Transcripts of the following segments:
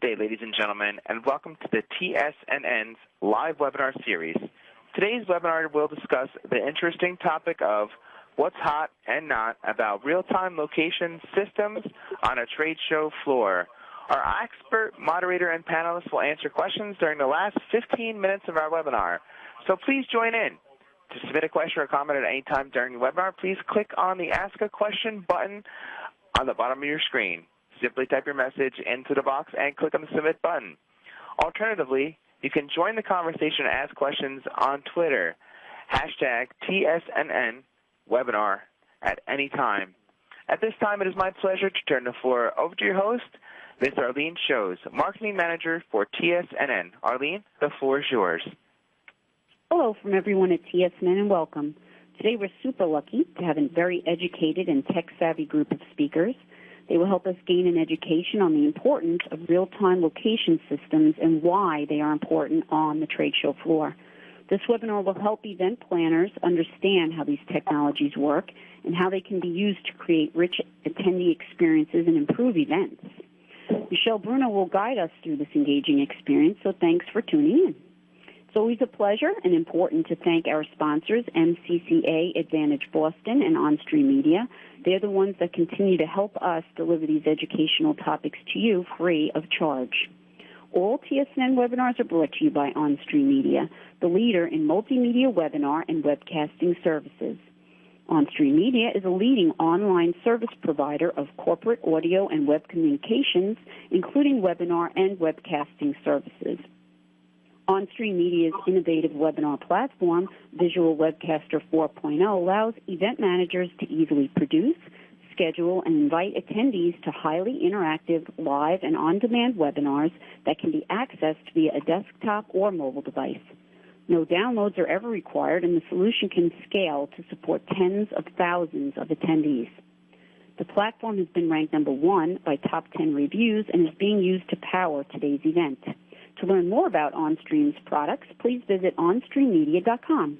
day, ladies and gentlemen, and welcome to the TSNN's live webinar series. Today's webinar will discuss the interesting topic of what's hot and not about real-time location systems on a trade show floor. Our expert moderator and panelists will answer questions during the last 15 minutes of our webinar, so please join in. To submit a question or comment at any time during the webinar, please click on the Ask a Question button on the bottom of your screen. Simply type your message into the box and click on the Submit button. Alternatively, you can join the conversation and ask questions on Twitter, hashtag TSNNwebinar at any time. At this time, it is my pleasure to turn the floor over to your host, Ms. Arlene Shows, Marketing Manager for TSNN. Arlene, the floor is yours. Hello from everyone at TSNN and welcome. Today we're super lucky to have a very educated and tech-savvy group of speakers. They will help us gain an education on the importance of real-time location systems and why they are important on the trade show floor. This webinar will help event planners understand how these technologies work and how they can be used to create rich attendee experiences and improve events. Michelle Bruno will guide us through this engaging experience, so thanks for tuning in. It's always a pleasure and important to thank our sponsors, MCCA, Advantage Boston, and OnStream Media. They're the ones that continue to help us deliver these educational topics to you free of charge. All TSNN webinars are brought to you by OnStream Media, the leader in multimedia webinar and webcasting services. OnStream Media is a leading online service provider of corporate audio and web communications, including webinar and webcasting services. OnStream Media's innovative webinar platform, Visual Webcaster 4.0, allows event managers to easily produce, schedule, and invite attendees to highly interactive, live, and on-demand webinars that can be accessed via a desktop or mobile device. No downloads are ever required, and the solution can scale to support tens of thousands of attendees. The platform has been ranked #1 by top 10 reviews and is being used to power today's event. To learn more about OnStream's products, please visit onstreammedia.com.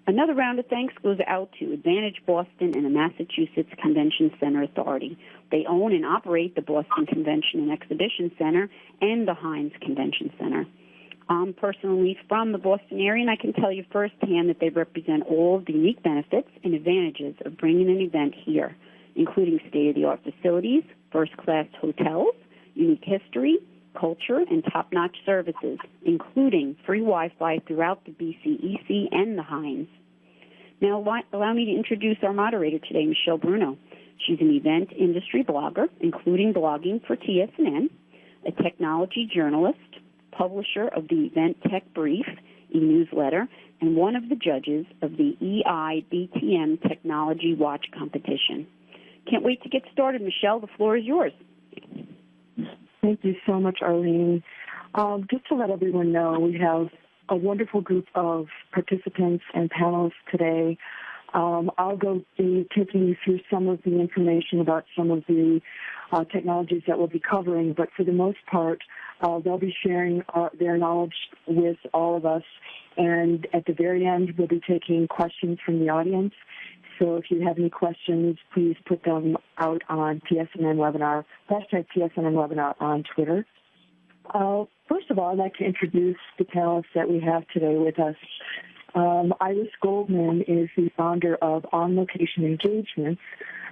Another round of thanks goes out to Advantage Boston and the Massachusetts Convention Center Authority. They own and operate the Boston Convention and Exhibition Center and the Heinz Convention Center. I'm personally from the Boston area, and I can tell you firsthand that they represent all of the unique benefits and advantages of bringing an event here, including state-of-the-art facilities, first-class hotels, unique history, culture, and top-notch services, including free Wi-Fi throughout the BCEC and the Heinz. Now, allow me to introduce our moderator today, Michelle Bruno. She's an event industry blogger, including blogging for TSNN, a technology journalist, publisher of the Event Tech Brief, e-newsletter, and one of the judges of the EIBTM Technology Watch competition. Can't wait to get started. Michelle, the floor is yours. Thank you so much, Arlene. Just to let everyone know, we have a wonderful group of participants and panelists today. I'll be taking you through some of the information about some of the technologies that we'll be covering, but for the most part, they'll be sharing their knowledge with all of us, and at the very end, we'll be taking questions from the audience. So if you have any questions, please put them out on TSNN Webinar, hashtag TSNN Webinar on Twitter. First of all, I'd like to introduce the panelists that we have today with us. Iris Goldman is the founder of On Location Engagements,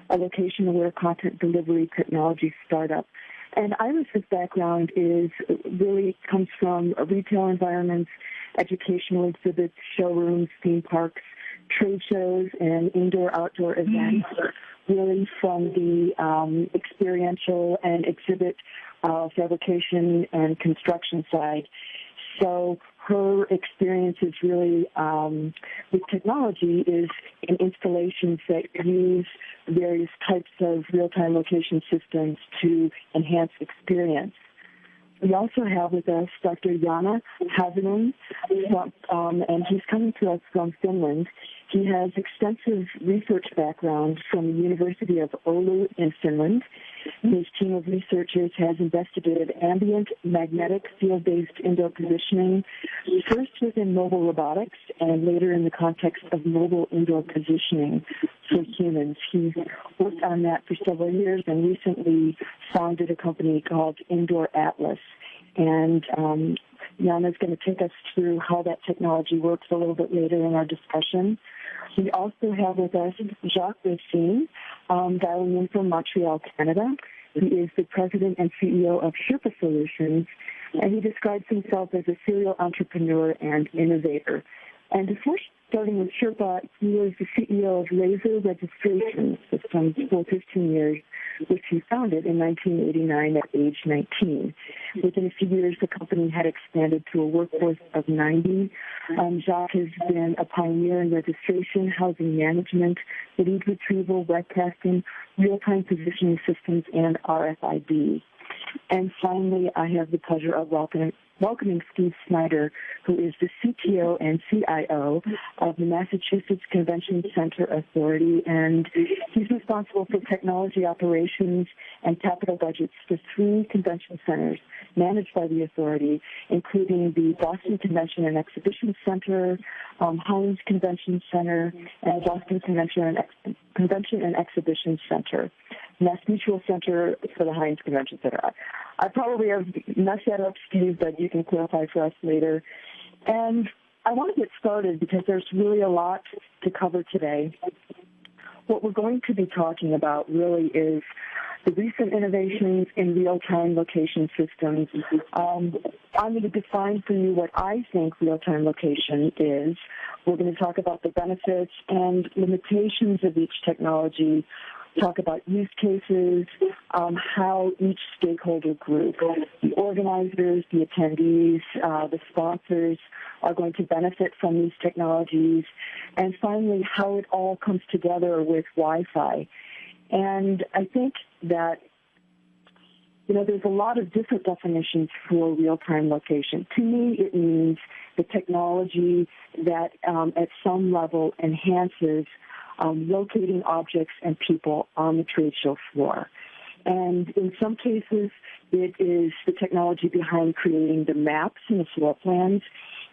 a location-aware content delivery technology startup. And Iris's background really comes from retail environments, educational exhibits, showrooms, theme parks, trade shows, and indoor-outdoor events, really from the experiential and exhibit fabrication and construction side. So her experience is really with technology is in installations that use various types of real-time location systems to enhance experience. We also have with us Dr. Jana Havinen, and he's coming to us from Finland. He has extensive research background from the University of Oulu in Finland. His team of researchers has investigated ambient magnetic field-based indoor positioning, first within mobile robotics and later in the context of mobile indoor positioning for humans. He's worked on that for several years and recently founded a company called Indoor Atlas. And Jana's going to take us through how that technology works a little bit later in our discussion. We also have with us Jacques Racine, dialing in from Montreal, Canada. He is the president and CEO of Sherpa Solutions, and he describes himself as a serial entrepreneur and innovator. And before starting with Sherpa, he was the CEO of Laser Registration Systems for 15 years, which he founded in 1989 at age 19. Within a few years, the company had expanded to a workforce of 90. Jacques has been a pioneer in registration, housing management, lead retrieval, webcasting, real-time positioning systems, and RFID. And finally, I have the pleasure of welcoming Steve Snyder, who is the CTO and CIO of the Massachusetts Convention Center Authority, and he's responsible for technology operations and capital budgets for 3 convention centers managed by the authority, including the Boston Convention and Exhibition Center, Hines Convention Center, and Boston Convention and Exhibition Center. Mass Mutual Center for the Hines Convention Center. I probably have messed that up, Steve, but you can clarify for us later. And I want to get started because there's really a lot to cover today. What we're going to be talking about really is the recent innovations in real-time location systems. I'm going to define for you what I think real-time location is. We're going to talk about the benefits and limitations of each technology, talk about use cases, how each stakeholder group, the organizers, the attendees, the sponsors are going to benefit from these technologies, and finally how it all comes together with Wi-Fi. And I think that, there's a lot of different definitions for real-time location. To me, it means the technology that at some level enhances locating objects and people on the trade show floor. And in some cases, it is the technology behind creating the maps and the floor plans.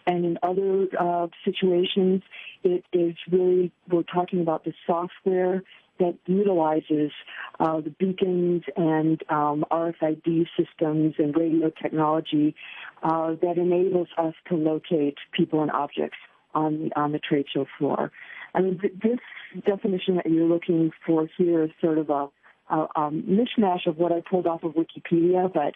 And in other situations, it is really, we're talking about the software that utilizes the beacons and RFID systems and radio technology that enables us to locate people and objects on the trade show floor. I mean, this definition that you're looking for here is sort of a mishmash of what I pulled off of Wikipedia, but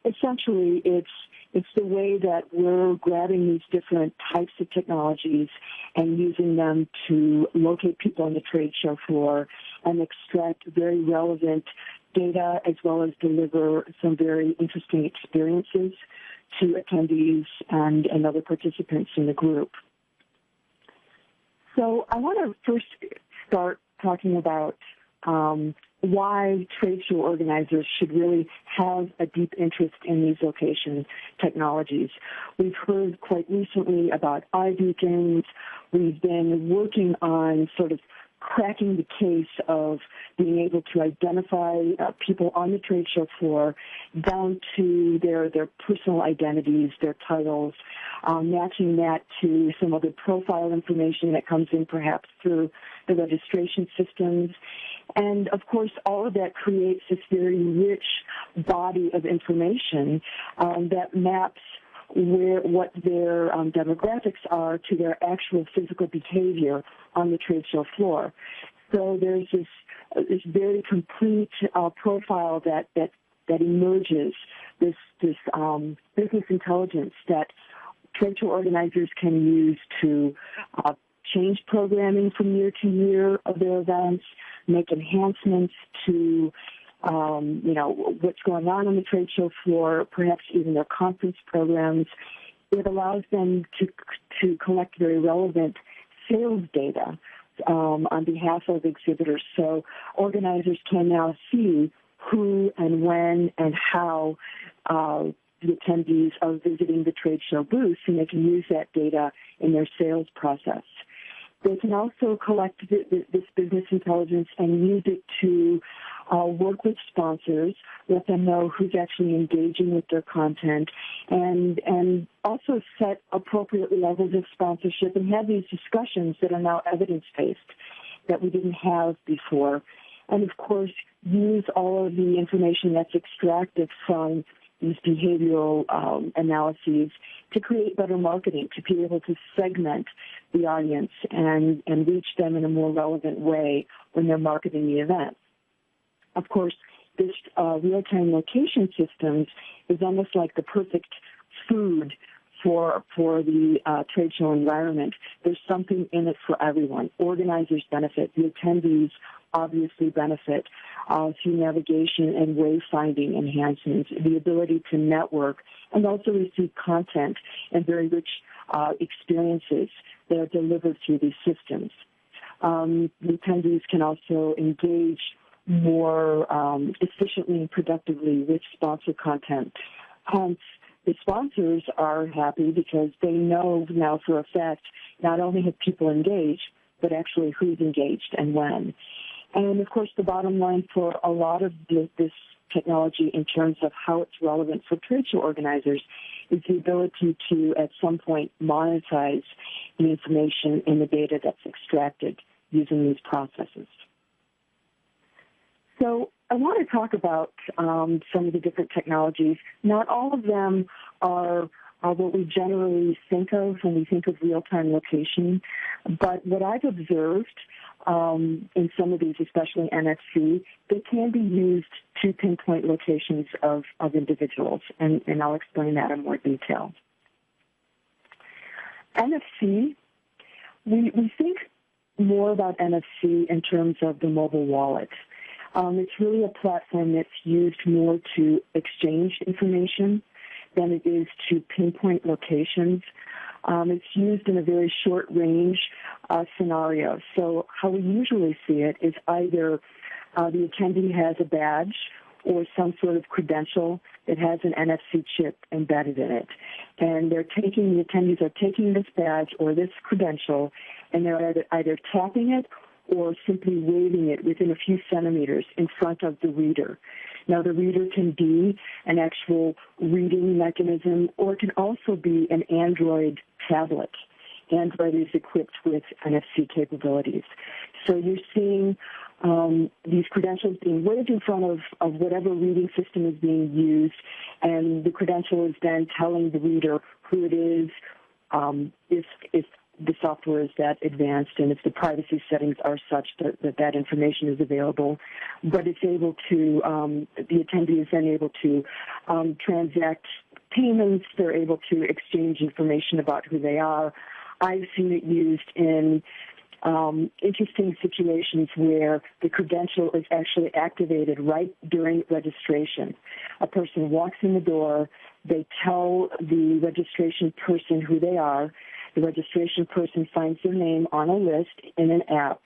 essentially it's the way that we're grabbing these different types of technologies and using them to locate people on the trade show floor and extract very relevant data as well as deliver some very interesting experiences to attendees and other participants in the group. So I want to first start talking about why trade show organizers should really have a deep interest in these location technologies. We've heard quite recently about iBeacons. We've been working on sort of cracking the case of being able to identify people on the trade show floor down to their personal identities, their titles, matching that to some other profile information that comes in perhaps through the registration systems. And, of course, all of that creates this very rich body of information that maps what their demographics are to their actual physical behavior on the trade show floor. So there's this very complete profile that emerges, this business intelligence that trade show organizers can use to change programming from year to year of their events, make enhancements to what's going on the trade show floor, perhaps even their conference programs. It allows them to collect very relevant sales data on behalf of exhibitors. So organizers can now see who and when and how the attendees are visiting the trade show booths, and they can use that data in their sales process. They can also collect this business intelligence and use it to work with sponsors, let them know who's actually engaging with their content, and also set appropriate levels of sponsorship and have these discussions that are now evidence-based that we didn't have before. And, of course, use all of the information that's extracted from these behavioral analyses to create better marketing, to be able to segment the audience and reach them in a more relevant way when they're marketing the event. Of course, this real-time location systems is almost like the perfect food for the trade show environment. There's something in it for everyone. Organizers benefit. The attendees obviously benefit through navigation and wayfinding enhancements, the ability to network, and also receive content and very rich experiences that are delivered through these systems. The attendees can also engage more efficiently and productively with sponsor content. Hence, the sponsors are happy because they know now for a fact not only have people engaged, but actually who's engaged and when. And, of course, the bottom line for a lot of this technology in terms of how it's relevant for trade show organizers is the ability to, at some point, monetize the information and the data that's extracted using these processes. So I want to talk about some of the different technologies. Not all of them are what we generally think of when we think of real-time location, but what I've observed in some of these, especially NFC, they can be used to pinpoint locations of individuals, and I'll explain that in more detail. NFC, we think more about NFC in terms of the mobile wallet. It's really a platform that's used more to exchange information than it is to pinpoint locations. It's used in a very short range scenario. So how we usually see it is either the attendee has a badge or some sort of credential that has an NFC chip embedded in it. And the attendees are taking this badge or this credential, and they're either tapping it or simply waving it within a few centimeters in front of the reader. Now, the reader can be an actual reading mechanism, or it can also be an Android tablet. Android is equipped with NFC capabilities. So you're seeing these credentials being waved in front of whatever reading system is being used, and the credential is then telling the reader who it is, if the software is that advanced, and if the privacy settings are such that information is available. But it's able to, the attendee is then able to transact payments. They're able to exchange information about who they are. I've seen it used in interesting situations where the credential is actually activated right during registration. A person walks in the door, they tell the registration person who they are, the registration person finds their name on a list in an app,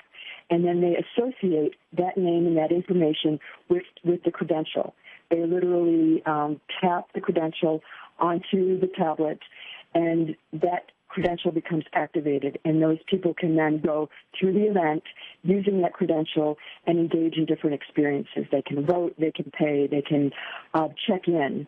and then they associate that name and that information with the credential. They literally tap the credential onto the tablet, and that credential becomes activated, and those people can then go through the event using that credential and engage in different experiences. They can vote, they can pay, they can check in.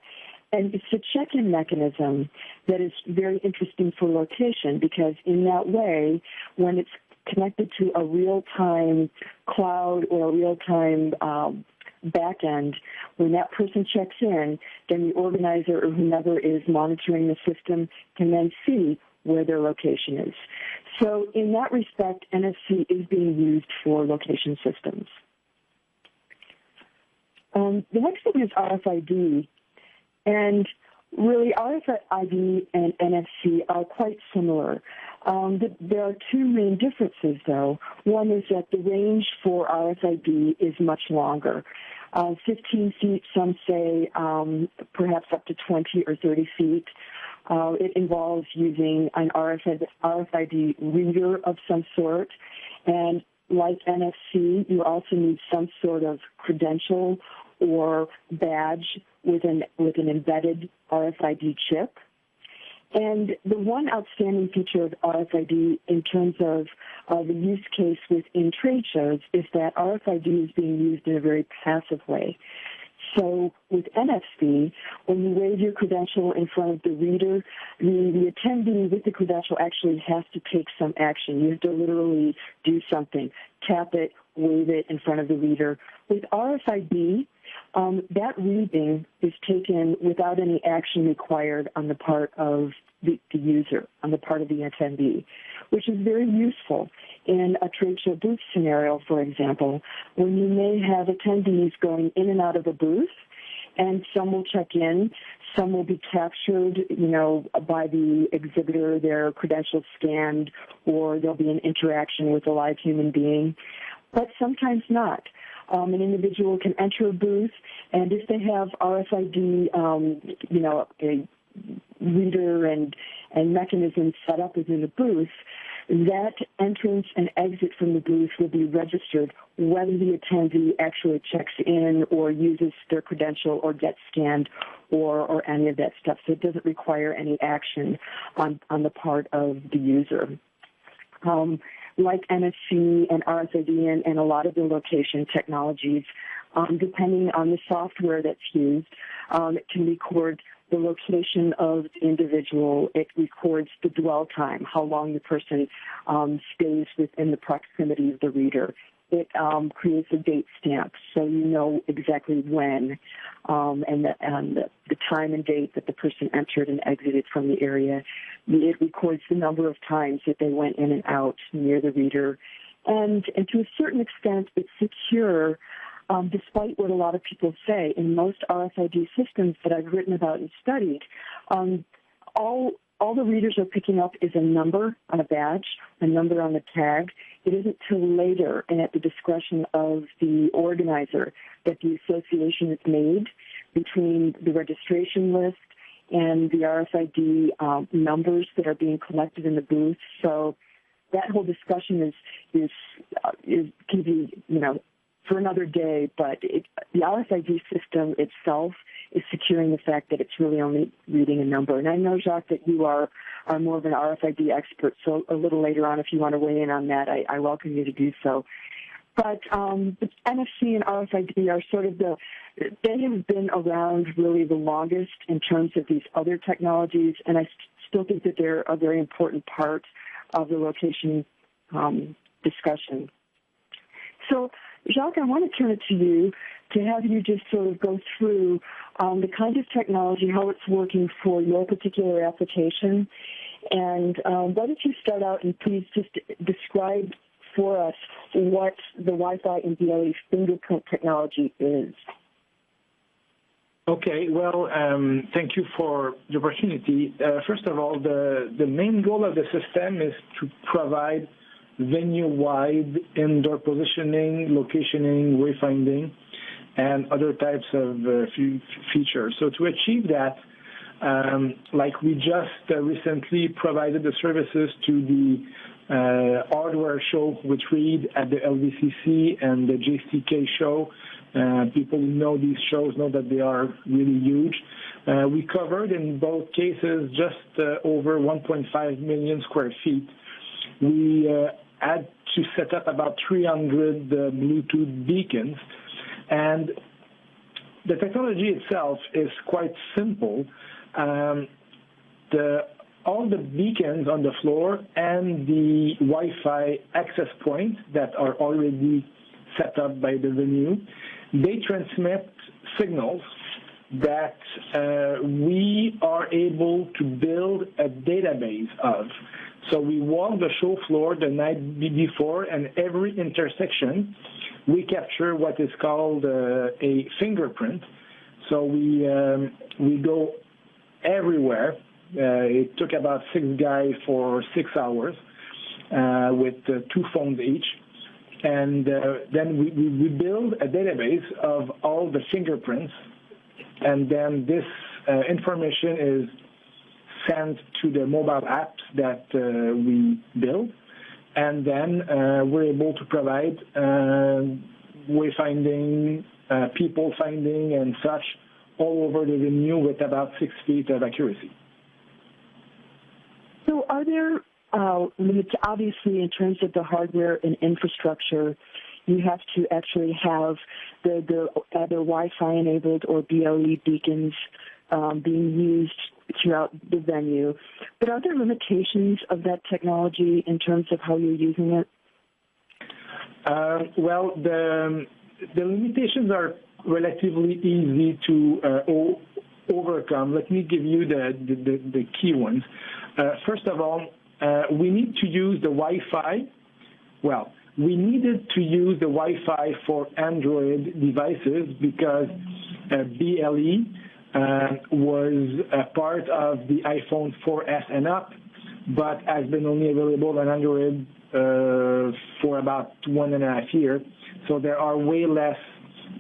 And it's a check-in mechanism that is very interesting for location, because in that way, when it's connected to a real-time cloud or a real-time back end, when that person checks in, then the organizer or whomever is monitoring the system can then see where their location is. So in that respect, NFC is being used for location systems. The next thing is RFID. And really, RFID and NFC are quite similar. There are two main differences, though. One is that the range for RFID is much longer. 15 feet, some say perhaps up to 20 or 30 feet. It involves using an RFID reader of some sort. And like NFC, you also need some sort of credential or badge with an embedded RFID chip. And the one outstanding feature of RFID in terms of the use case within trade shows is that RFID is being used in a very passive way. So with NFC, when you wave your credential in front of the reader, the attendee with the credential actually has to take some action. You have to literally do something, tap it, wave it in front of the reader. With RFID, that reading is taken without any action required on the part of the user, on the part of the attendee, which is very useful in a trade show booth scenario, for example, when you may have attendees going in and out of a booth, and some will check in, some will be captured, by the exhibitor, their credentials scanned, or there'll be an interaction with a live human being, but sometimes not. An individual can enter a booth, and if they have RFID, a reader and mechanism set up within the booth, that entrance and exit from the booth will be registered whether the attendee actually checks in or uses their credential or gets scanned or any of that stuff. So it doesn't require any action on the part of the user. Like NFC and RFID and a lot of the location technologies, depending on the software that's used, it can record the location of the individual. It records the dwell time, how long the person stays within the proximity of the reader. It creates a date stamp, so you know exactly when and the time and date that the person entered and exited from the area. It records the number of times that they went in and out near the reader. And to a certain extent, it's secure, despite what a lot of people say. In most RFID systems that I've written about and studied, all the readers are picking up is a number on a badge, a number on the tag. It isn't till later and at the discretion of the organizer that the association is made between the registration list and the RFID numbers that are being collected in the booth. So that whole discussion can be, for another day, but the RFID system itself is securing the fact that it's really only reading a number. And I know, Jacques, that you are more of an RFID expert, so a little later on, if you want to weigh in on that, I welcome you to do so. But the NFC and RFID are sort of they have been around really the longest in terms of these other technologies, and I still think that they're a very important part of the location discussion. So, Jacques, I want to turn it to you to have you just sort of go through the kind of technology, how it's working for your particular application. And why don't you start out and please just describe for us what the Wi-Fi and BLE fingerprint technology is. Okay, well, thank you for the opportunity. First of all, the main goal of the system is to provide venue-wide indoor positioning, locationing, wayfinding, and other types of features. So to achieve that, like we just recently provided the services to the hardware show with Reed at the LVCC and the JCK show. People who know these shows know that they are really huge. We covered in both cases just over 1.5 million square feet. We had to set up about 300 Bluetooth beacons, and the technology itself is quite simple. All the beacons on the floor and the Wi-Fi access points that are already set up by the venue, they transmit signals that we are able to build a database of. So we walk the show floor the night before, and every intersection we capture what is called a fingerprint. So we go everywhere. It took about 6 guys for 6 hours with 2 phones each. And then we build a database of all the fingerprints, and then this information is sent to the mobile apps that we build, and then we're able to provide wayfinding, people finding, and such all over the venue with about 6 feet of accuracy. there limits, obviously, in terms of the hardware and infrastructure, you have to actually have the either Wi-Fi enabled or BLE beacons being used throughout the venue. But are there limitations of that technology in terms of how you're using it? Well, the limitations are relatively easy to overcome. Let me give you the key ones. First of all, we need to use the Wi-Fi. Well, we needed to use the Wi-Fi for Android devices because BLE was a part of the iPhone 4S and up, but has been only available on Android for about 1.5 years. So there are way less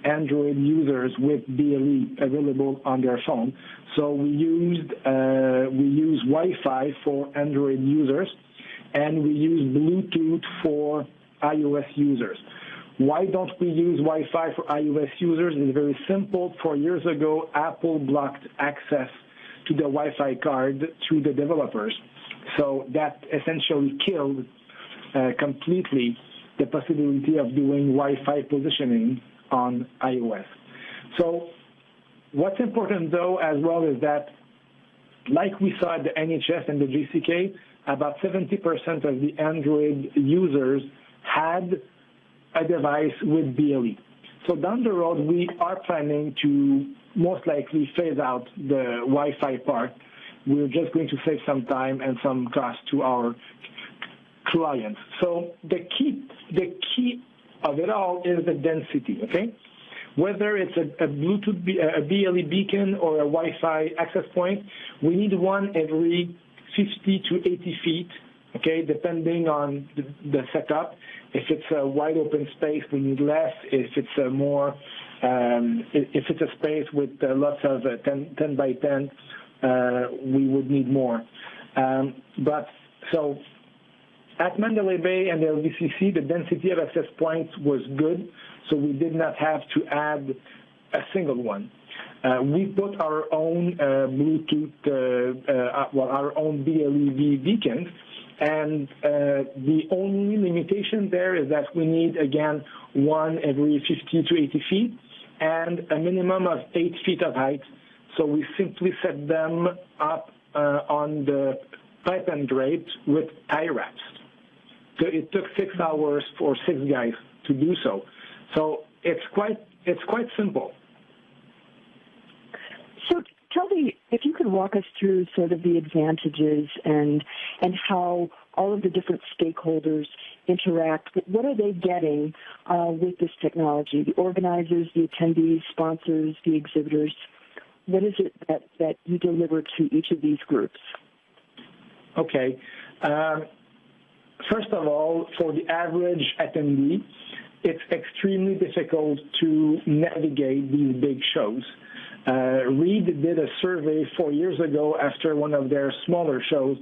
Android users with BLE available on their phone. So we use Wi-Fi for Android users, and we use Bluetooth for iOS users. Why don't we use Wi-Fi for iOS users? It's very simple. 4 years ago, Apple blocked access to the Wi-Fi card to the developers. So that essentially killed completely the possibility of doing Wi-Fi positioning on iOS. So what's important, though, as well, is that, like we saw at the NHS and the JCK, about 70% of the Android users had a device with BLE. So down the road, we are planning to most likely phase out the Wi-Fi part. We're just going to save some time and some cost to our clients. So the key of it all is the density, okay? Whether it's a Bluetooth, a BLE beacon or a Wi-Fi access point, we need one every 50 to 80 feet, okay, depending on the setup. If it's a wide open space, we need less. If it's a more, if it's a space with lots of 10 by 10, we would need more. But so at Mandalay Bay and the LVCC, the density of access points was good, so we did not have to add a single one. We put our own Bluetooth, our own BLE beacons, and the only limitation there is that we need, again, one every 50 to 80 feet and a minimum of 8 feet of height. So we simply set them up on the pipe and drape with tie wraps. So it took 6 hours for 6 guys to do so. So it's quite simple. So tell me, if you could walk us through sort of the advantages and how all of the different stakeholders interact. What are they getting with this technology? The organizers, the attendees, sponsors, the exhibitors. What is it that you deliver to each of these groups? Okay. First of all, for the average attendee, it's extremely difficult to navigate these big shows. Reed did a survey 4 years ago after one of their smaller shows,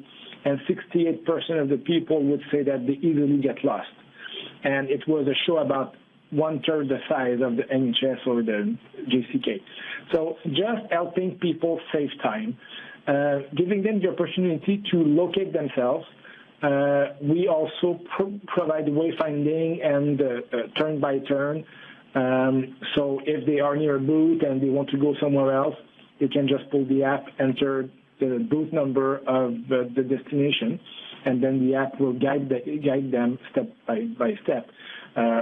and 68% of the people would say that they easily get lost. And it was a show about 1/3 the size of the NHS or the JCK. So just helping people save time, giving them the opportunity to locate themselves. We also provide wayfinding and turn by turn. So if they are near a booth and they want to go somewhere else, they can just pull the app, enter the booth number of the destination, and then the app will guide them step by step.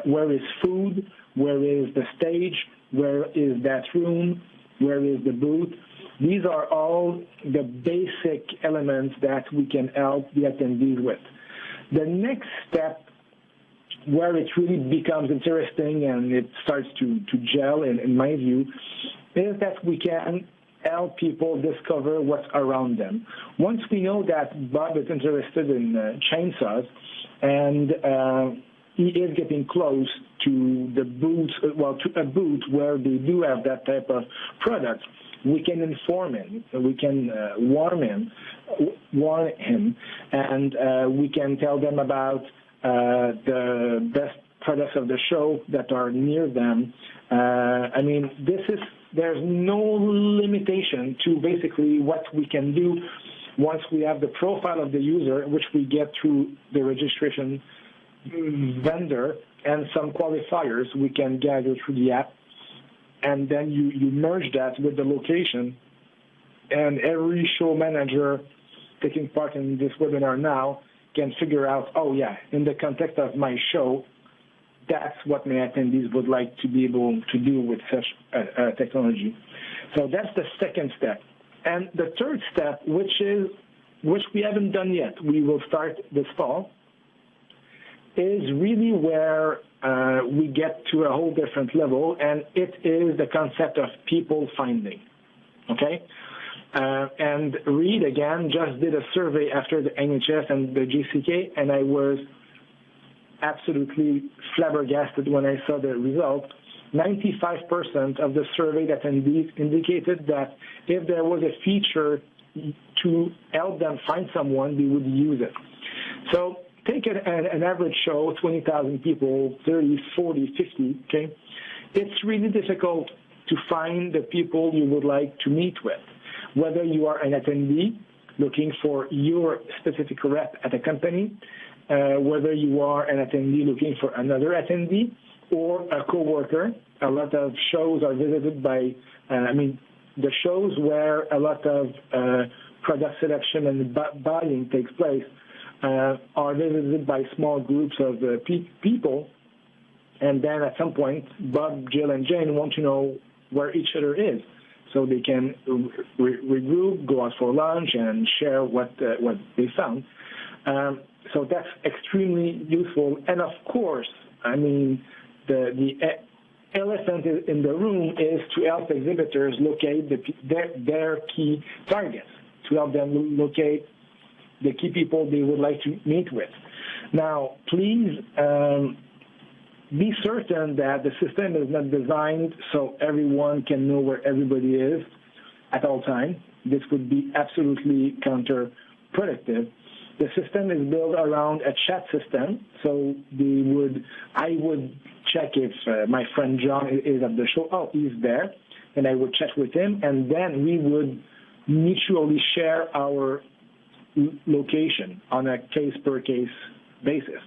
Where is food? Where is the stage? Where is that room? Where is the booth? These are all the basic elements that we can help the attendees with. The next step, where it really becomes interesting and it starts to gel, in my view, is that we can help people discover what's around them. Once we know that Bob is interested in chainsaws and he is getting close to the booth, to a booth where they do have that type of product, we can inform him, we can warn him, and we can tell them about the best products of the show that are near them. I mean, there's no limitation to basically what we can do Once we have the profile of the user, which we get through the registration vendor and some qualifiers we can gather through the app, and then you merge that with the location, and every show manager taking part in this webinar now can figure out, oh yeah, in the context of my show, that's what my attendees would like to be able to do with such technology. So that's the second step. And the third step, which we haven't done yet, we will start this fall, is really where we get to a whole different level, and it is the concept of people finding, okay? And Reed, again, just did a survey after the NHS and the GCK, and I was absolutely flabbergasted when I saw the result. 95% of the surveyed attendees indicated that if there was a feature to help them find someone, they would use it. So take an average show, 20,000 people, 30, 40, 50, okay? It's really difficult to find the people you would like to meet with, whether you are an attendee looking for your specific rep at a company, whether you are an attendee looking for another attendee, or a coworker. A lot of shows are visited by, the shows where a lot of product selection and buying takes place are visited by small groups of people, and then at some point, Bob, Jill, and Jane want to know where each other is, so they can regroup, go out for lunch, and share what they found. So that's extremely useful. And of course, the elephant in the room is to help exhibitors locate their key targets, to help them locate the key people they would like to meet with. Now, please be certain that the system is not designed so everyone can know where everybody is at all times. This would be absolutely counterproductive. The system is built around a chat system, so I would check if my friend John is at the show. Oh, he's there, and I would chat with him, and then we would mutually share our location on a case-per-case basis.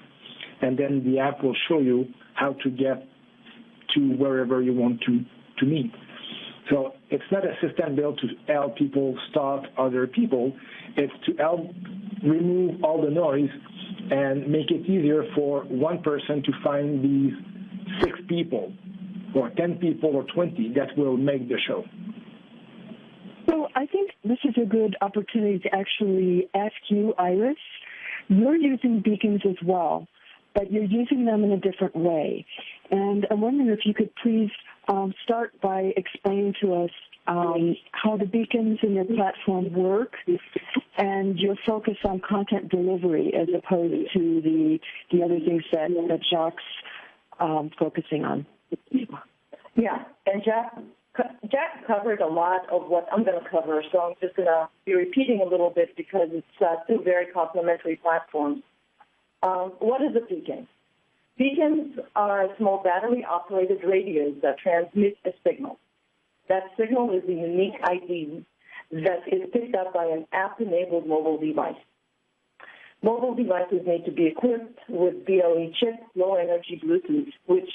And then the app will show you how to get to wherever you want to meet. So it's not a system built to help people stalk other people. It's to help remove all the noise and make it easier for one person to find these 6 people or 10 people or 20 that will make the show. So I think this is a good opportunity to actually ask you, Iris. You're using beacons as well, but you're using them in a different way. And I'm wondering if you could please start by explaining to us how the beacons in your platform work and your focus on content delivery as opposed to the other things that Jacques focusing on. Yeah, and Jack covered a lot of what I'm going to cover, so I'm just going to be repeating a little bit because it's 2 very complementary platforms. What is a beacon? Beacons are small battery-operated radios that transmit a signal. That signal is a unique ID that is picked up by an app-enabled mobile device. Mobile devices need to be equipped with BLE chip, low-energy Bluetooth, which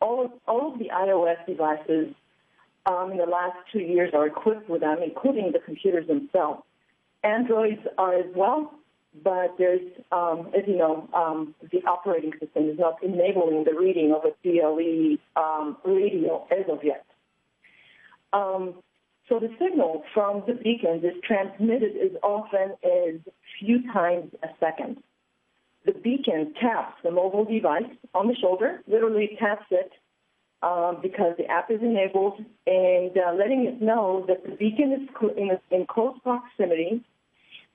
all of the iOS devices in the last 2 years are equipped with them, including the computers themselves. Androids are as well, but there's, as you know, the operating system is not enabling the reading of a BLE radio as of yet. So the signal from the beacons is transmitted as often as few times a second. The beacon taps the mobile device on the shoulder, literally taps it because the app is enabled, and letting it know that the beacon is in close proximity,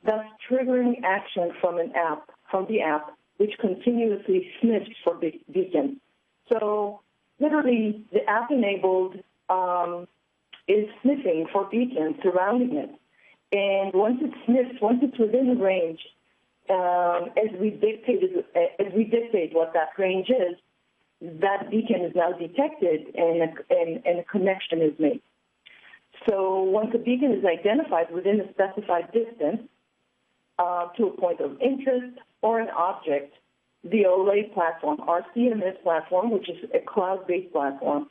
thus triggering action from the app, which continuously sniffs for beacons. So literally, the app-enabled is sniffing for beacons surrounding it. And once it sniffs, once it's within the range, as we dictate what that range is, that beacon is now detected and a connection is made. So once a beacon is identified within a specified distance to a point of interest or an object, the OLAY platform, our CMS platform, which is a cloud-based platform,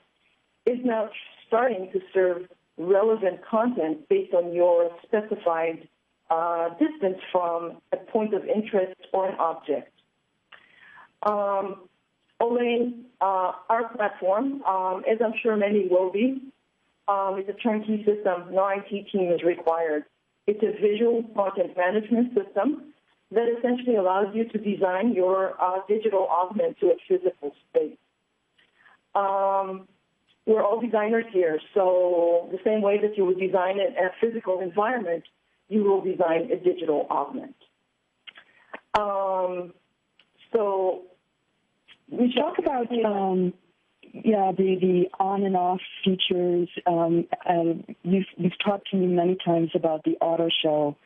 is now starting to serve relevant content based on your specified distance from a point of interest or an object. OLAY, our platform, as I'm sure many will be, is a turnkey system. No IT team is required. It's a visual content management system that essentially allows you to design your digital augment to a physical space. We're all designers here, so the same way that you would design a physical environment, you will design a digital augment. So we talk about the on and off features. You've talked to me many times about the auto show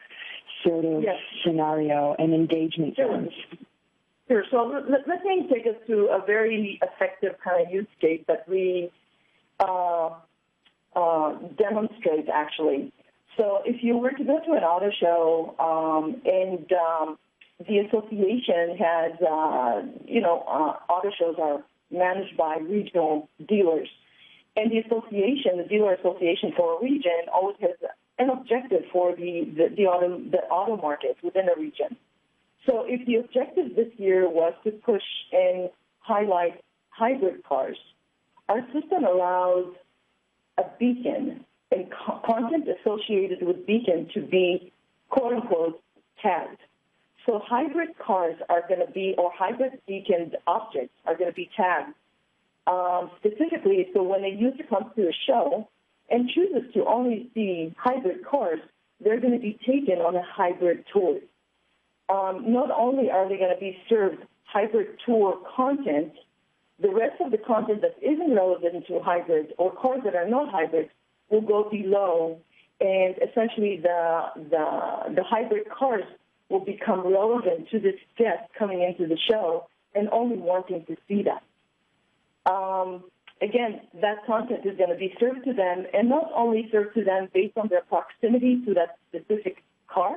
sort of scenario and engagement zones. Sure. So let me take us to a very effective kind of use case that we demonstrate, actually. So if you were to go to an auto show and the association has, auto shows are managed by regional dealers. And the dealer association for a region always has an objective for the auto market within a region. So if the objective this year was to push and highlight hybrid cars, our system allows a beacon and content associated with beacon to be, quote unquote, tagged. So hybrid cars are going to be, or hybrid beaconed objects are going to be tagged specifically. So when a user comes to a show and chooses to only see hybrid cars, they're going to be taken on a hybrid tour. Not only are they going to be served hybrid tour content, the rest of the content that isn't relevant to hybrids or cars that are not hybrids will go below, and essentially the hybrid cars will become relevant to this guest coming into the show and only wanting to see that. Again, that content is going to be served to them, and not only served to them based on their proximity to that specific car,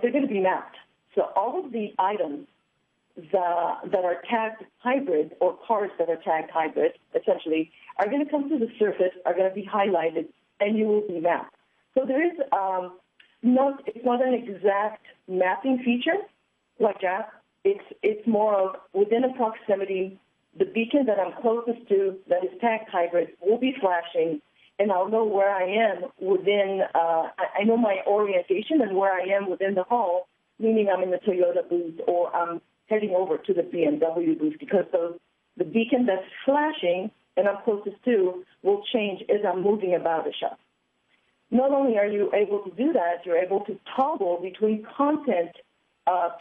they're going to be mapped. So all of the items that are tagged hybrid, or cars that are tagged hybrid, essentially, are going to come to the surface, are going to be highlighted, and you will be mapped. So there is it's not an exact mapping feature like that. It's more of within a proximity, the beacon that I'm closest to that is tagged hybrid will be flashing, and I'll know where I am within, I know my orientation and where I am within the hall, meaning I'm in the Toyota booth or I'm heading over to the BMW booth, because the beacon that's flashing and I'm closest to will change as I'm moving about the shop. Not only are you able to do that, you're able to toggle between content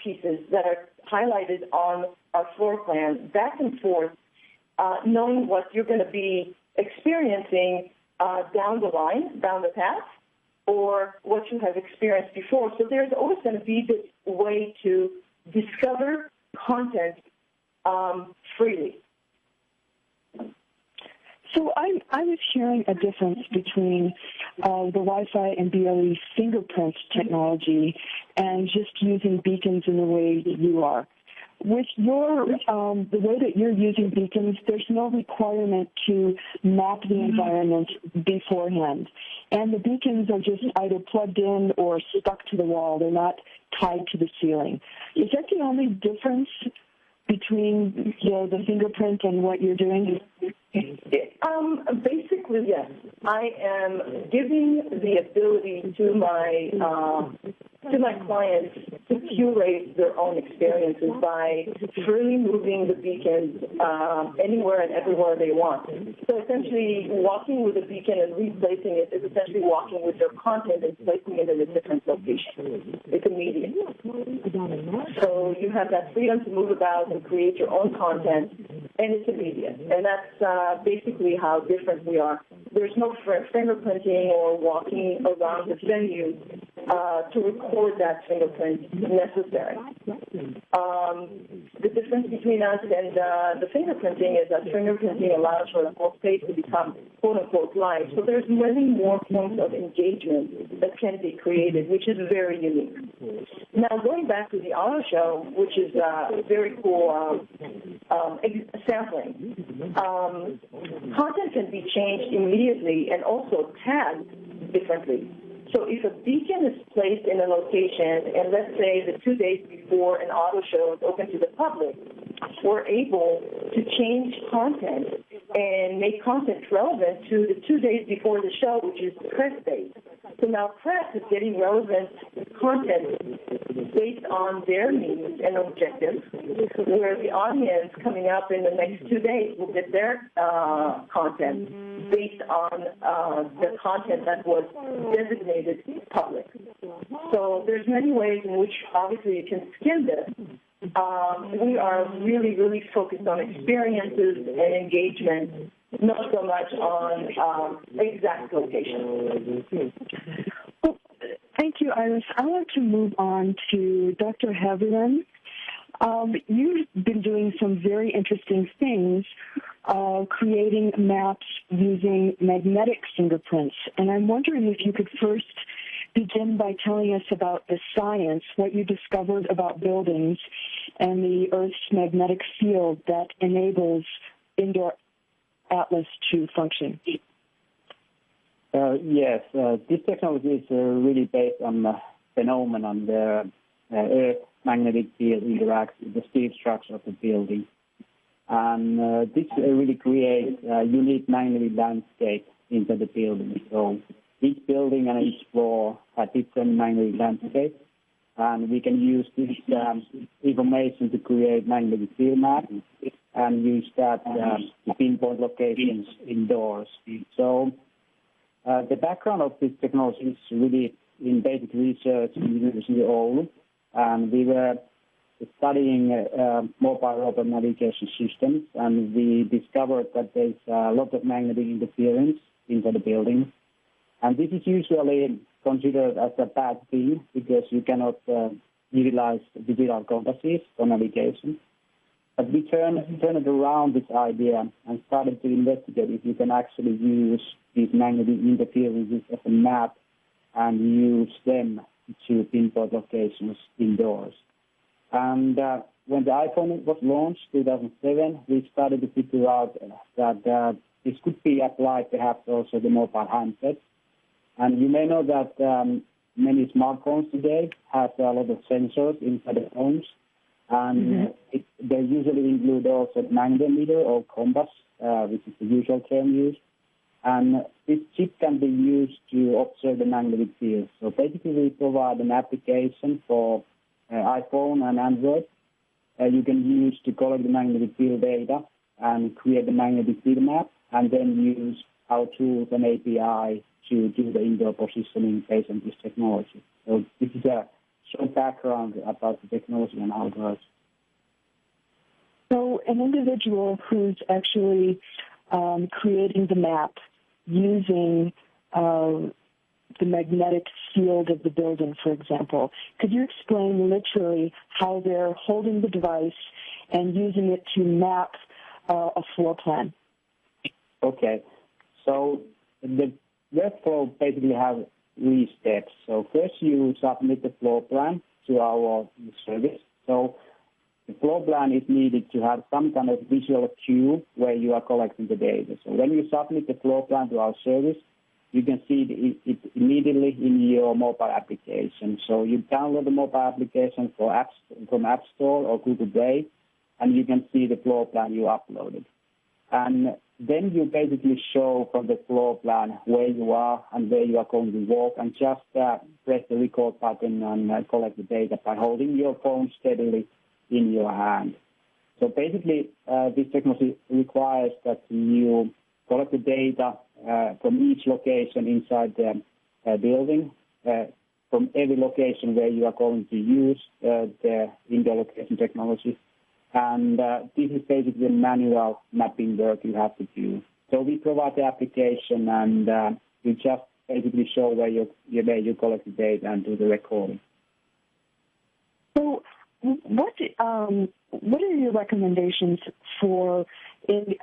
pieces that are highlighted on our floor plan back and forth, knowing what you're going to be experiencing down the line, down the path, or what you have experienced before. So there's always going to be this way to discover content freely. So I was hearing a difference between the Wi-Fi and BLE fingerprint technology and just using beacons in the way that you are. With your the way that you're using beacons, there's no requirement to map the environment beforehand. And the beacons are just either plugged in or stuck to the wall. They're not tied to the ceiling. Is that the only difference between the fingerprint and what you're doing? Basically, yes. I am giving the ability to my clients to curate their own experiences by freely moving the beacons anywhere and everywhere they want. So essentially, walking with a beacon and replacing it is essentially walking with their content and placing it in a different location. It's immediate. So you have that freedom to move about and create your own content, and it's immediate. And that's basically how different we are. There's no fingerprinting or walking around the venue to record that fingerprint if necessary. The difference between us and the fingerprinting is that fingerprinting allows for the whole space to become quote-unquote live. So there's many more points of engagement that can be created, which is very unique. Now, going back to the auto show, which is very cool sampling, content can be changed immediately and also tagged differently. So if a beacon is placed in a location, and let's say the 2 days before an auto show is open to the public, we're able to change content and make content relevant to the 2 days before the show, which is press days. So now press is getting relevant content based on their needs and objectives, where the audience coming up in the next 2 days will get their content based on the content that was designated public. So there's many ways in which obviously you can skin this. We are really, really focused on experiences and engagement, not so much on exact location. Well, thank you, Iris. I want to move on to Dr. Haviland. You've been doing some very interesting things, creating maps using magnetic fingerprints. And I'm wondering if you could first begin by telling us about the science, what you discovered about buildings and the Earth's magnetic field that enables Indoor Atlas to function. Yes, this technology is really based on the phenomenon the Earth magnetic field interacts with the steel structure of the building. And this really creates a unique magnetic landscape into the building. So each building and each floor has different magnetic landscapes, and we can use this information to create magnetic field maps and use that to pinpoint locations indoors. So the background of this technology is really in basic research in University of Oulu, and we were studying mobile robot navigation systems, and we discovered that there's a lot of magnetic interference into the building. And this is usually considered as a bad thing because you cannot utilize digital compasses for navigation. But we turned it around, this idea, and started to investigate if you can actually use these magnetic interferences as a map and use them to pinpoint locations indoors. And when the iPhone was launched, 2007, we started to figure out that this could be applied perhaps also to mobile handsets. And you may know that many smartphones today have a lot of sensors inside the phones, and they usually include also magnetometer or compass, which is the usual term used. And this chip can be used to observe the magnetic field. So basically we provide an application for iPhone and Android you can use to collect the magnetic field data and create the magnetic field map, and then use our tools and API to do the indoor positioning based on this technology. So this is a short background about the technology and how it works. So an individual who's actually creating the map using the magnetic field of the building, for example, could you explain literally how they're holding the device and using it to map a floor plan? Okay. So the workflow basically has 3 steps. So first you submit the floor plan to our service. So the floor plan is needed to have some kind of visual cue where you are collecting the data. So when you submit the floor plan to our service, you can see it immediately in your mobile application. So you download the mobile application from App Store or Google Play, and you can see the floor plan you uploaded. And then you basically show from the floor plan where you are and where you are going to walk, and just press the record button and collect the data by holding your phone steadily in your hand. So basically, this technology requires that you collect the data from each location inside the building, from every location where you are going to use the indoor location technology. And this is basically the manual mapping work you have to do. So we provide the application, and you just basically show where you collect the data and do the recording. So, what are your recommendations for?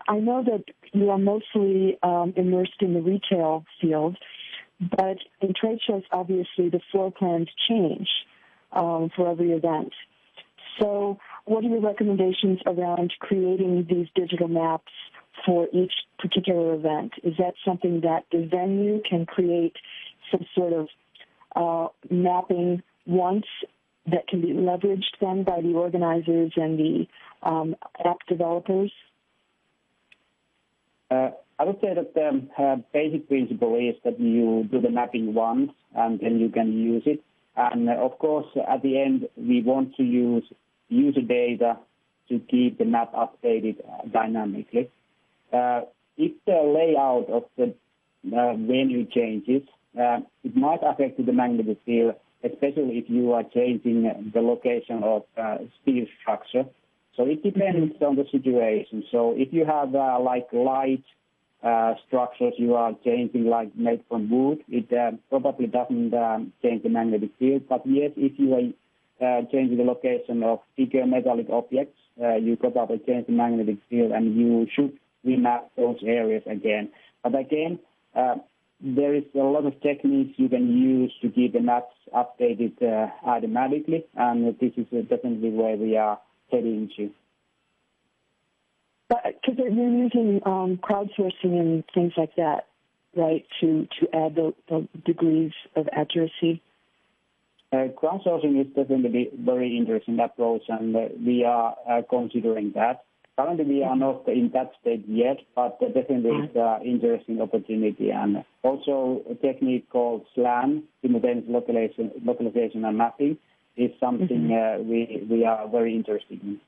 I know that you are mostly immersed in the retail field, but in trade shows, obviously, the floor plans change for every event. So, what are your recommendations around creating these digital maps for each particular event? Is that something that the venue can create some sort of mapping once that can be leveraged then by the organizers and the app developers? I would say that the basic principle is that you do the mapping once and then you can use it. And of course, at the end, we want to use user data to keep the map updated dynamically. If the layout of the venue changes, it might affect the magnetic field, especially if you are changing the location of steel structure. So it depends on the situation. So if you have like light structures you are changing, like made from wood, it probably doesn't change the magnetic field. But yes, if you are changing the location of bigger metallic objects, you probably change the magnetic field, and you should remap those areas again. But again, there is a lot of techniques you can use to keep the maps updated automatically, and this is definitely where we are heading to. Because you're using crowdsourcing and things like that, right, to add the degrees of accuracy? Crowdsourcing is definitely a very interesting approach, and we are considering that. Currently, we are not in that state yet, but definitely it's an interesting opportunity. And also a technique called SLAM, simultaneous localization and mapping, is something we are very interested in.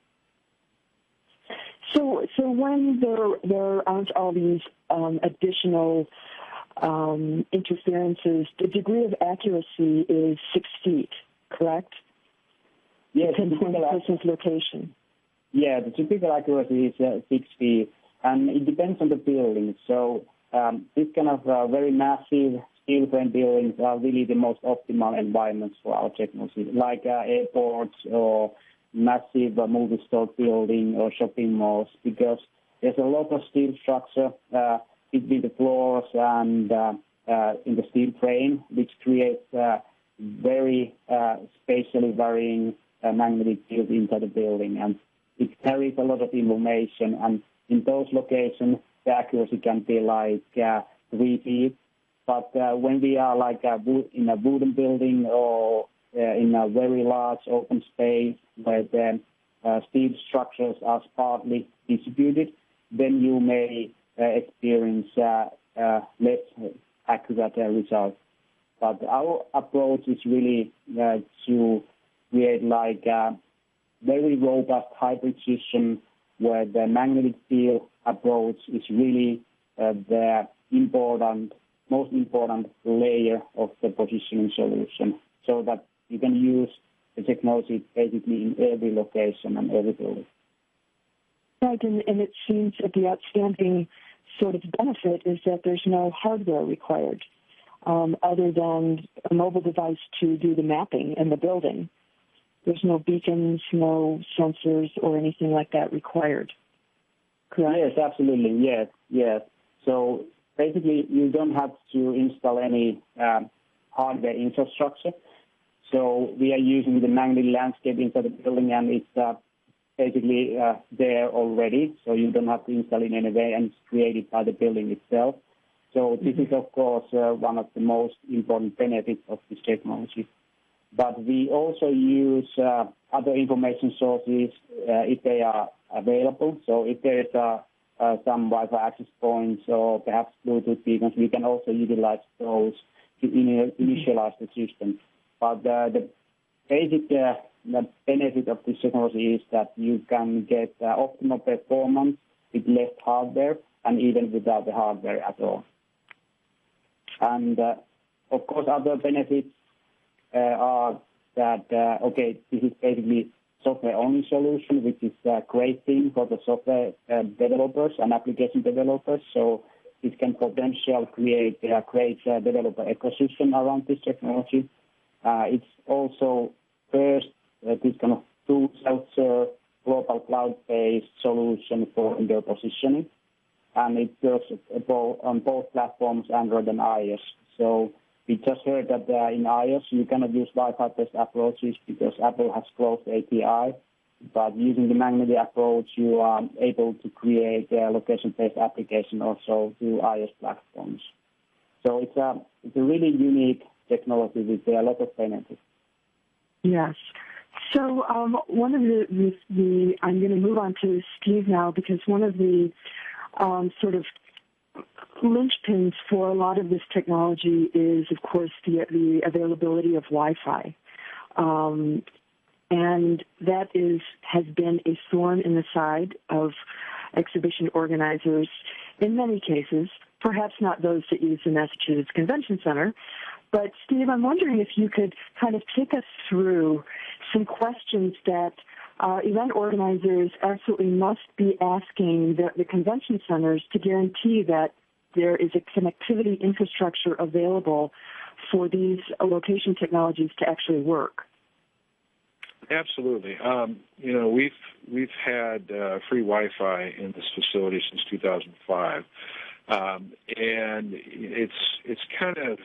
So when there aren't all these additional interferences, the degree of accuracy is 6 feet, correct? Yes. To pinpoint a person's location. Yeah, the typical accuracy is 6 feet, and it depends on the building. So this kind of very massive steel frame buildings are really the most optimal environments for our technology, like airports or massive multi-store building or shopping malls, because there's a lot of steel structure between the floors and in the steel frame, which creates very spatially varying magnetic field inside the building, and it carries a lot of information. And in those locations, the accuracy can be like 3 feet. But when we are like in a wooden building or in a very large open space where the steel structures are sparsely distributed, then you may experience less accurate results. But our approach is really to create like a very robust hybrid system where the magnetic field approach is really the most important layer of the positioning solution, so that you can use the technology basically in every location and every building. Right, and it seems that the outstanding sort of benefit is that there's no hardware required other than a mobile device to do the mapping in the building. There's no beacons, no sensors, or anything like that required. Correct? Yes, absolutely. Yes. So basically, you don't have to install any hardware infrastructure. So we are using the magnetic landscape inside the building, and it's basically there already. So you don't have to install it in any way, and it's created by the building itself. So this is, of course, one of the most important benefits of this technology. But we also use other information sources if they are available. So if there is some Wi-Fi access points or perhaps Bluetooth beacons, we can also utilize those to initialize the system. But the basic the benefit of this technology is that you can get optimal performance with less hardware and even without the hardware at all. And of course, other benefits are that, this is basically software-only solution, which is a great thing for the software developers and application developers. So this can potentially create a great developer ecosystem around this technology. It's also first this kind of true self-serve global cloud-based solution for indoor positioning, and it works on both platforms, Android and iOS. So we just heard that in iOS you cannot use Wi-Fi-based approaches because Apple has closed API. But using the Magneti approach, you are able to create a location-based application also to iOS platforms. So it's a really unique technology with a lot of benefits. Yes. So one of the I'm going to move on to Steve now, because one of the sort of linchpins for a lot of this technology is, of course, the availability of Wi-Fi. And that has been a thorn in the side of exhibition organizers in many cases, perhaps not those that use the Massachusetts Convention Center. But, Steve, I'm wondering if you could kind of take us through some questions that event organizers absolutely must be asking the convention centers to guarantee that there is a connectivity infrastructure available for these location technologies to actually work. Absolutely. We've had free Wi-Fi in this facility since 2005, and it's kind of,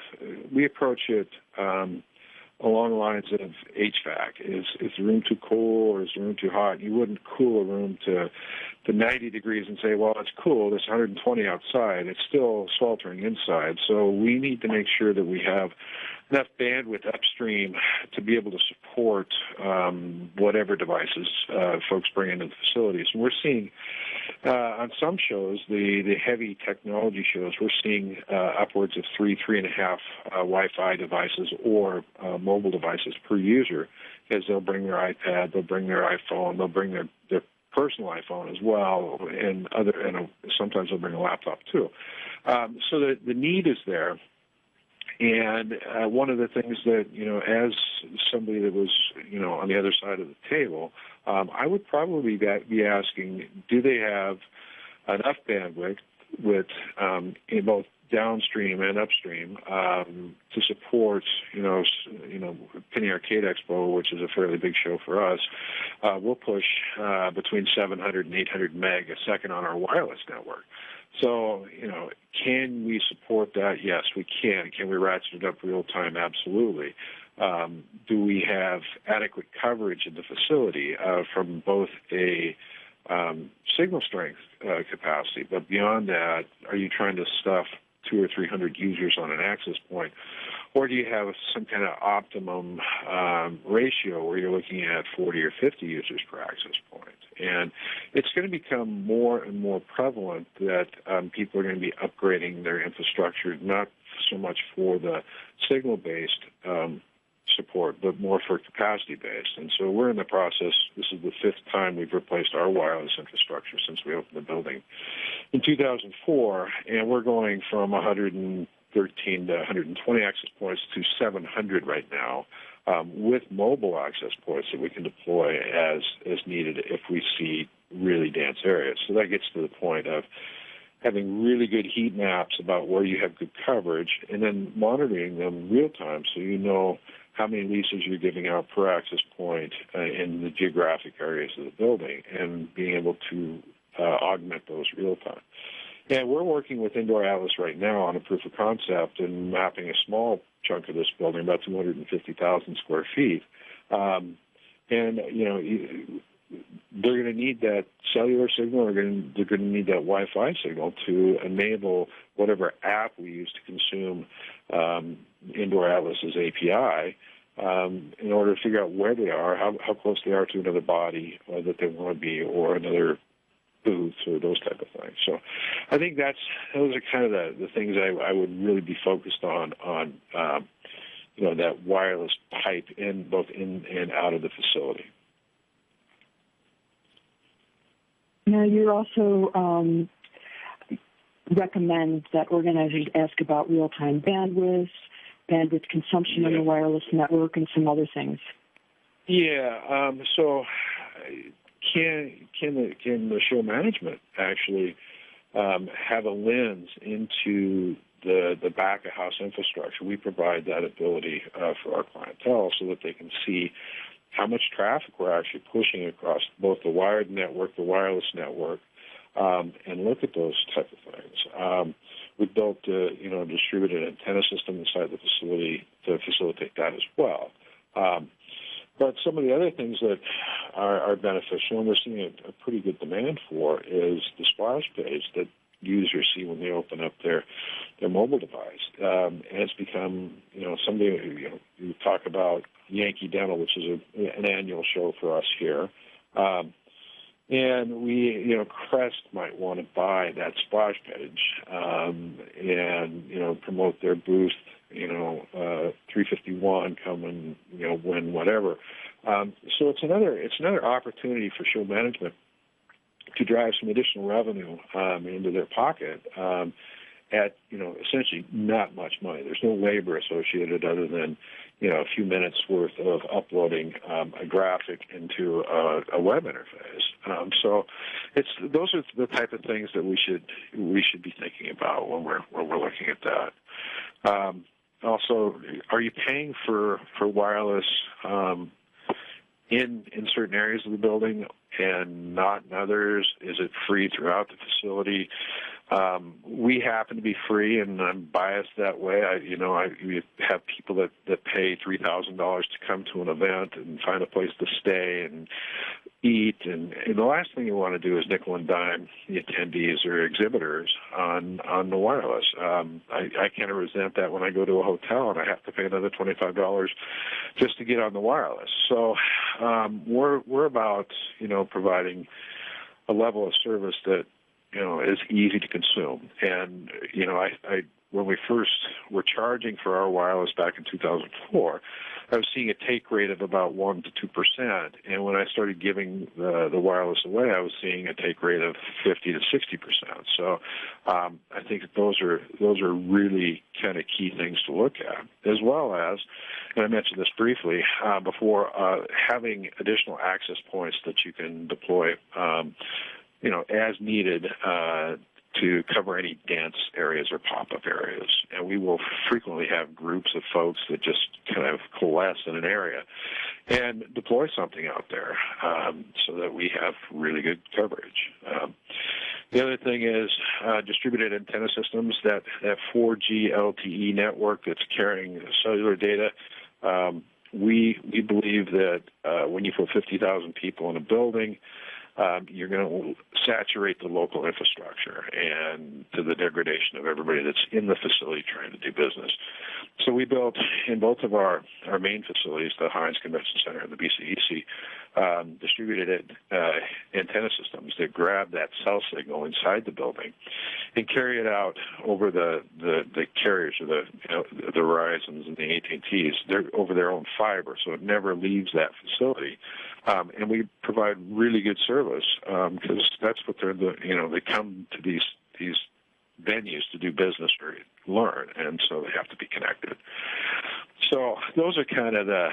we approach it along the lines of HVAC. Is the room too cool or is the room too hot? You wouldn't cool a room to 90 degrees and say, well, it's cool, it's 120 outside. It's still sweltering inside. So we need to make sure that we have enough bandwidth upstream to be able to support whatever devices folks bring into the facilities. And we're seeing on some shows, the heavy technology shows, we're seeing upwards of 3.5 Wi-Fi devices or mobile devices per user, as they'll bring their iPad, they'll bring their iPhone, they'll bring their personal iPhone as well, and sometimes they'll bring a laptop too. So the need is there. And one of the things that, as somebody that was, on the other side of the table, I would probably be asking, do they have enough bandwidth in both downstream and upstream to support, Penny Arcade Expo, which is a fairly big show for us. We'll push between 700 and 800 meg a second on our wireless network. So, can we support that? Yes, we can. Can we ratchet it up real time? Absolutely. Do we have adequate coverage in the facility from both a signal strength capacity, but beyond that, are you trying to stuff 200 or 300 users on an access point? Or do you have some kind of optimum ratio where you're looking at 40 or 50 users per access point? And it's going to become more and more prevalent that people are going to be upgrading their infrastructure, not so much for the signal-based support, but more for capacity-based. And so we're in the process. This is the 5th time we've replaced our wireless infrastructure since we opened the building in 2004, and we're going from 113 to 120 access points to 700 right now, with mobile access points that we can deploy as needed if we see really dense areas. So that gets to the point of having really good heat maps about where you have good coverage and then monitoring them real time so you know how many leases you're giving out per access point in the geographic areas of the building and being able to augment those real time. And we're working with Indoor Atlas right now on a proof of concept and mapping a small chunk of this building, about 250,000 square feet. And, they're going to need that cellular signal, they're going to need that Wi-Fi signal to enable whatever app we use to consume Indoor Atlas's API in order to figure out where they are, how close they are to another body that they want to be, or another booths or those type of things. So I think those are kind of the things I would really be focused on that wireless pipe both in and out of the facility. Now, you also recommend that organizers ask about real-time bandwidth consumption on the wireless network, and some other things. Yeah. So can the show management actually have a lens into the back of house infrastructure. We provide that ability for our clientele so that they can see how much traffic we're actually pushing across both the wired network, the wireless network, and look at those type of things. We built a distributed antenna system inside the facility to facilitate that as well. But some of the other things that are beneficial, and we're seeing a pretty good demand for, is the splash page that users see when they open up their mobile device. And it's become, somebody, you talk about Yankee Dental, which is an annual show for us here. And we, Crest might want to buy that splash page and, promote their booth, 351, come and, win whatever. So it's another opportunity for show management to drive some additional revenue into their pocket at, essentially not much money. There's no labor associated other than, a few minutes worth of uploading a graphic into a web interface. So those are the type of things that we should be thinking about when we're looking at that. Also, are you paying for wireless in certain areas of the building and not in others? Is it free throughout the facility? We happen to be free, and I'm biased that way. We have people that pay $3,000 to come to an event and find a place to stay and eat. And the last thing you want to do is nickel and dime the attendees or exhibitors on the wireless. I kind of resent that when I go to a hotel and I have to pay another $25 just to get on the wireless. So we're about providing a level of service that is easy to consume. And when we first were charging for our wireless back in 2004, I was seeing a take rate of about 1% to 2%, and when I started giving the wireless away, I was seeing a take rate of 50 to 60%. So I think those are really kind of key things to look at, as well as, and I mentioned this briefly before, having additional access points that you can deploy, as needed to cover any dense areas or pop-up areas. And we will frequently have groups of folks that just kind of coalesce in an area and deploy something out there so that we have really good coverage. The other thing is distributed antenna systems, that 4G LTE network that's carrying cellular data. We believe that when you put 50,000 people in a building, you're going to saturate the local infrastructure and to the degradation of everybody that's in the facility trying to do business. So we built in both of our main facilities, the Heinz Convention Center and the BCEC, distributed antenna systems that grab that cell signal inside the building and carry it out over the carriers, or the Verizons and the AT&Ts. They're over their own fiber, so it never leaves that facility. And we provide really good service because that's what they come to these venues to do business or learn, and so they have to be connected. So those are kind of the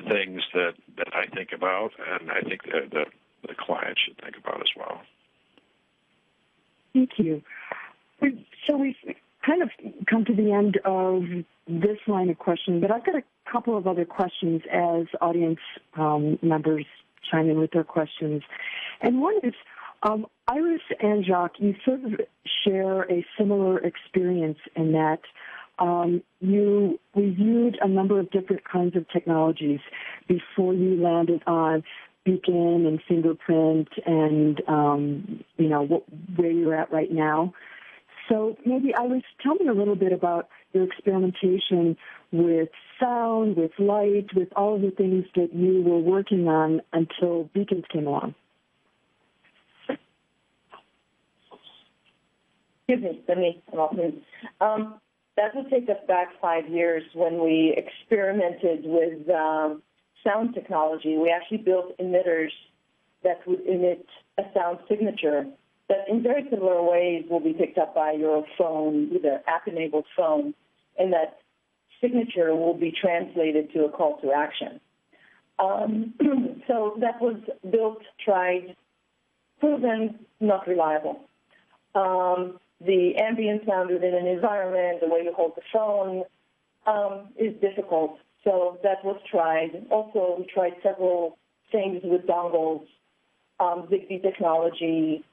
things that I think about, and I think that the client should think about as well. Thank you. So we've kind of come to the end of this line of questioning, but I've got a couple of other questions as audience members chime in with their questions. And one is, Iris and Jacques, you sort of share a similar experience in that you reviewed a number of different kinds of technologies before you landed on beacon and fingerprint and, where you're at right now. So maybe, Iris, tell me a little bit about your experimentation with sound, with light, with all of the things that you were working on until beacons came along. Excuse me, let me come off mute. That would take us back 5 years when we experimented with sound technology. We actually built emitters that would emit a sound signature that in very similar ways will be picked up by your phone, with an app-enabled phone, and that signature will be translated to a call to action. So that was built, tried, proven not reliable. the ambient sound within an environment, the way you hold the phone, is difficult. So that was tried. Also, we tried several things with dongles, Zigbee technology,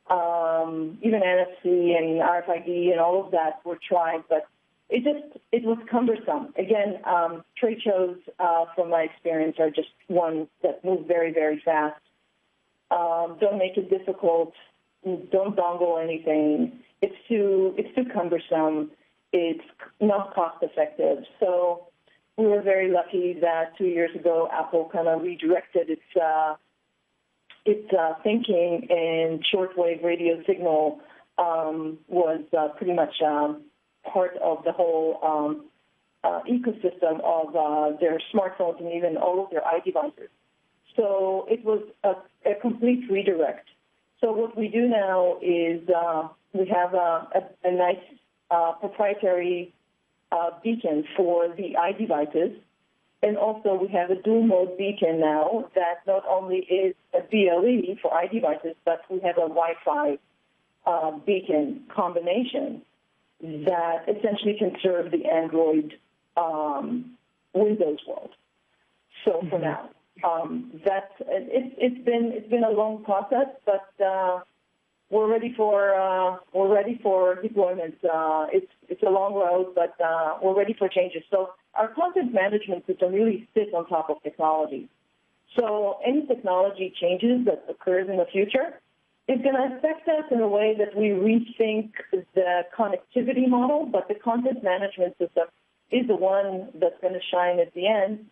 even NFC and RFID and all of that were tried, but it was cumbersome. Again, trade shows, from my experience, are just ones that move very, very fast. Don't make it difficult. Don't dongle anything. It's too cumbersome. It's not cost effective. So we were very lucky that 2 years ago Apple kind of redirected its thinking, and shortwave radio signal was pretty much part of the whole ecosystem of their smartphones and even all of their iDevices. So it was a complete redirect. So what we do now is we have a nice proprietary beacon for the iDevices, and also we have a dual-mode beacon now that not only is a BLE for iDevices, but we have a Wi-Fi beacon combination that essentially can serve the Android Windows world. So for now, it's been a long process, but we're ready for deployment. It's a long road, but we're ready for changes. So our content management system really sits on top of technology. So any technology changes that occurs in the future is going to affect us in a way that we rethink the connectivity model, but the content management system is the one that's going to shine at the end